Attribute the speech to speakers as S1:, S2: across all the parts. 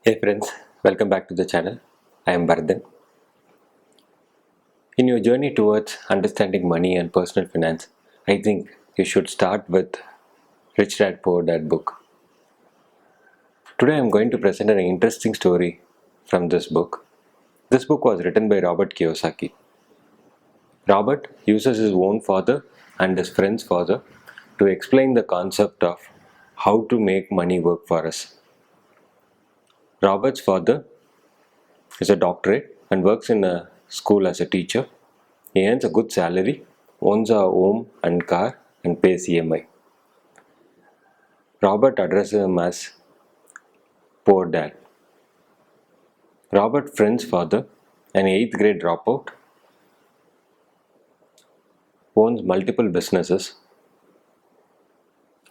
S1: Hey friends, welcome back to the channel. I am Bardhan. In your journey towards understanding money and personal finance, I think you should start with Rich Dad Poor Dad book. Today I am going to present an interesting story from this book. This book was written by Robert Kiyosaki. Robert uses his own father and his friend's father to explain the concept of how to make money work for us. Robert's father is a doctorate and works in a school as a teacher. He earns a good salary, owns a home and car, and pays EMI. Robert addresses him as poor dad. Robert friend's father, an 8th grade dropout, owns multiple businesses,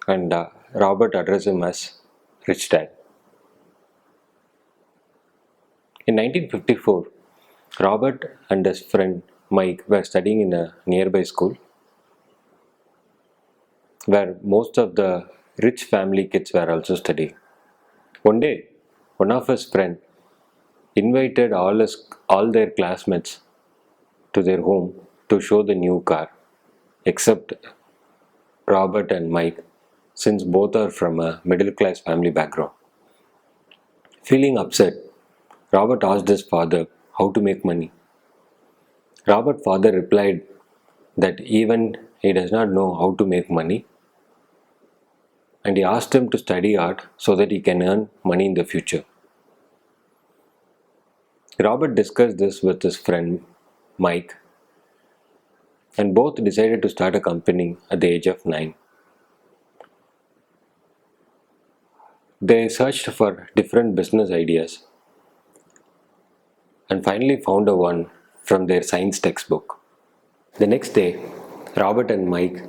S1: and Robert addresses him as rich dad. In 1954, Robert and his friend Mike were studying in a nearby school where most of the rich family kids were also studying. One day, one of his friends invited all their classmates to their home to show the new car, except Robert and Mike, since both are from a middle class family background. Feeling upset, Robert asked his father how to make money. Robert's father replied that even he does not know how to make money, and he asked him to study art so that he can earn money in the future. Robert discussed this with his friend Mike, and both decided to start a company at the age of 9. They searched for different business ideas and finally found a one from their science textbook. The next day, Robert and Mike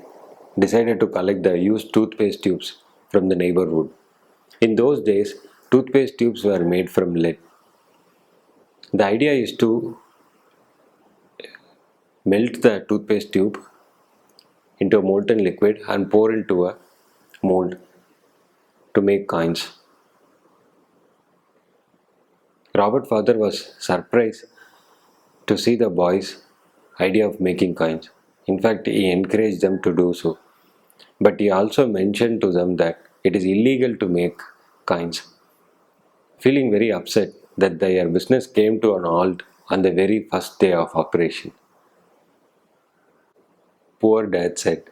S1: decided to collect the used toothpaste tubes from the neighborhood. In those days, toothpaste tubes were made from lead. The idea is to melt the toothpaste tube into a molten liquid and pour into a mold to make coins. Robert's father was surprised to see the boys' idea of making coins. In fact, he encouraged them to do so. But he also mentioned to them that it is illegal to make coins. Feeling very upset that their business came to an halt on the very first day of operation. Poor dad said,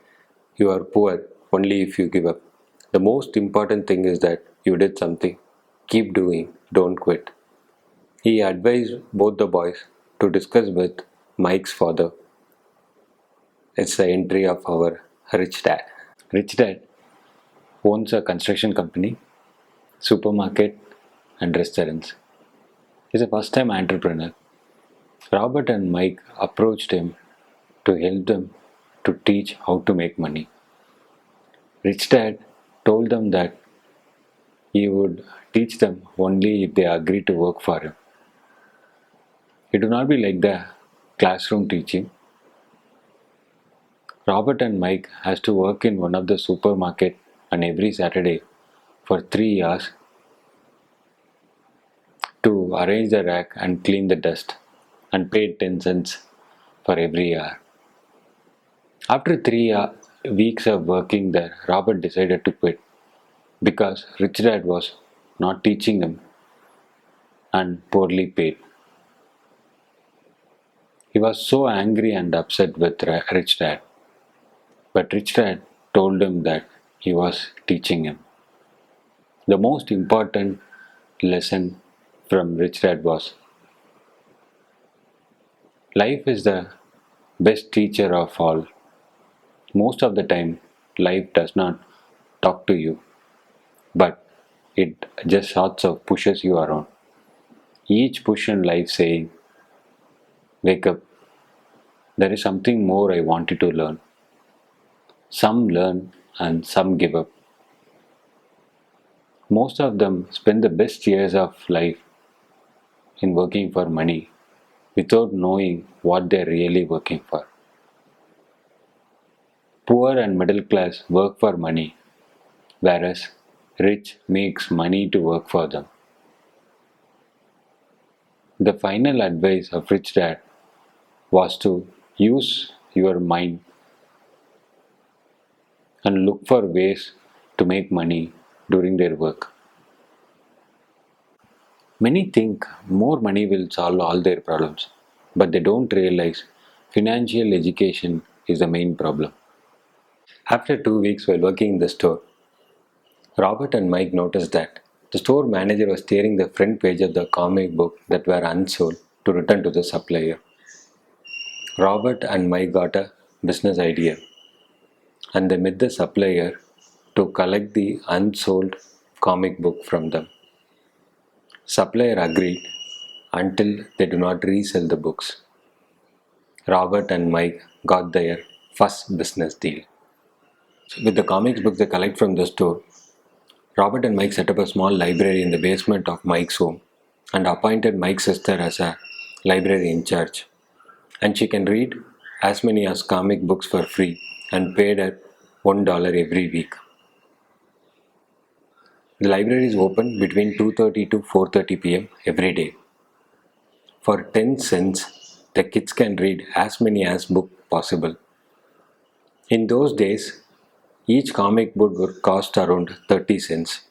S1: "You are poor only if you give up. The most important thing is that you did something. Keep doing, don't quit." He advised both the boys to discuss with Mike's father. It's the entry of our rich dad. Rich dad owns a construction company, supermarket, and restaurants. He's a first time entrepreneur. Robert and Mike approached him to help them to teach how to make money. Rich dad told them that he would teach them only if they agree to work for him. It would not be like the classroom teaching. Robert and Mike has to work in one of the supermarket on every Saturday for 3 hours to arrange the rack and clean the dust and pay 10 cents for every hour. After 3 weeks of working there, Robert decided to quit because Rich Dad was not teaching him and poorly paid. He was so angry and upset with Rich Dad, but Rich Dad told him that he was teaching him. The most important lesson from Rich Dad was life is the best teacher of all. Most of the time, life does not talk to you, but it just sorts of pushes you around. Each push in life saying, "Wake up, there is something more I want you to learn." Some learn and some give up. Most of them spend the best years of life in working for money without knowing what they're really working for. Poor and middle class work for money, whereas rich makes money to work for them. The final advice of Rich Dad was to use your mind and look for ways to make money during their work. Many think more money will solve all their problems, but they don't realize financial education is the main problem. After 2 weeks while working in the store, Robert and Mike noticed that the store manager was tearing the front page of the comic book that were unsold to return to the supplier. Robert and Mike got a business idea and they met the supplier to collect the unsold comic book from them. Supplier agreed until they do not resell the books. Robert and Mike got their first business deal. With the comics books they collect from the store, Robert and Mike set up a small library in the basement of Mike's home and appointed Mike's sister as a library in charge. And she can read as many as comic books for free and paid her $1 every week. The library is open between 2:30 to 4:30 p.m. every day. For 10 cents, the kids can read as many as book possible. In those days, each comic book would cost around 30 cents.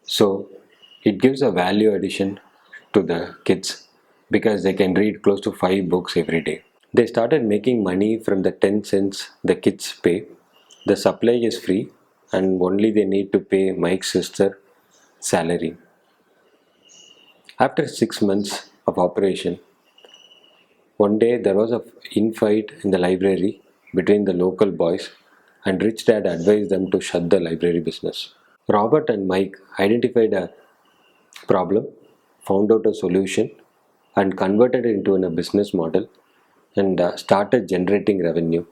S1: So, it gives a value addition to the kids because they can read close to 5 books every day. They started making money from the 10 cents the kids pay. The supply is free and only they need to pay Mike's sister salary. After 6 months of operation, one day there was a infight in the library between the local boys and Rich Dad advised them to shut the library business. Robert and Mike identified a problem, found out a solution and converted it into a business model and started generating revenue.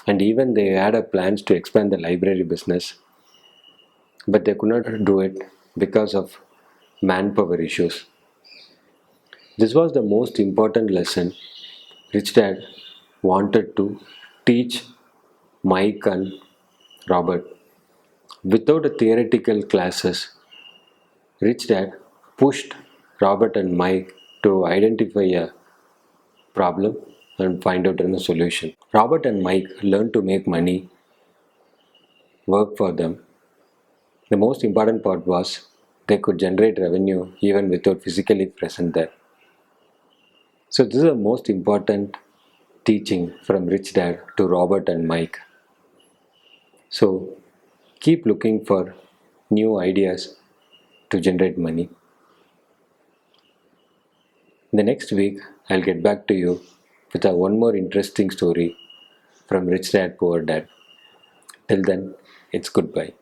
S1: And even they had a plans to expand the library business, but they could not do it because of manpower issues. This was the most important lesson Rich Dad wanted to teach Mike and Robert. Without a theoretical classes, Rich Dad pushed Robert and Mike to identify a problem and find out a solution. Robert and Mike learned to make money work for them. The most important part was they could generate revenue even without physically present there. So this is the most important teaching from Rich Dad to Robert and Mike. So keep looking for new ideas to generate money. The next week I'll get back to you with one more interesting story from Rich Dad Poor Dad. Till then, it's goodbye.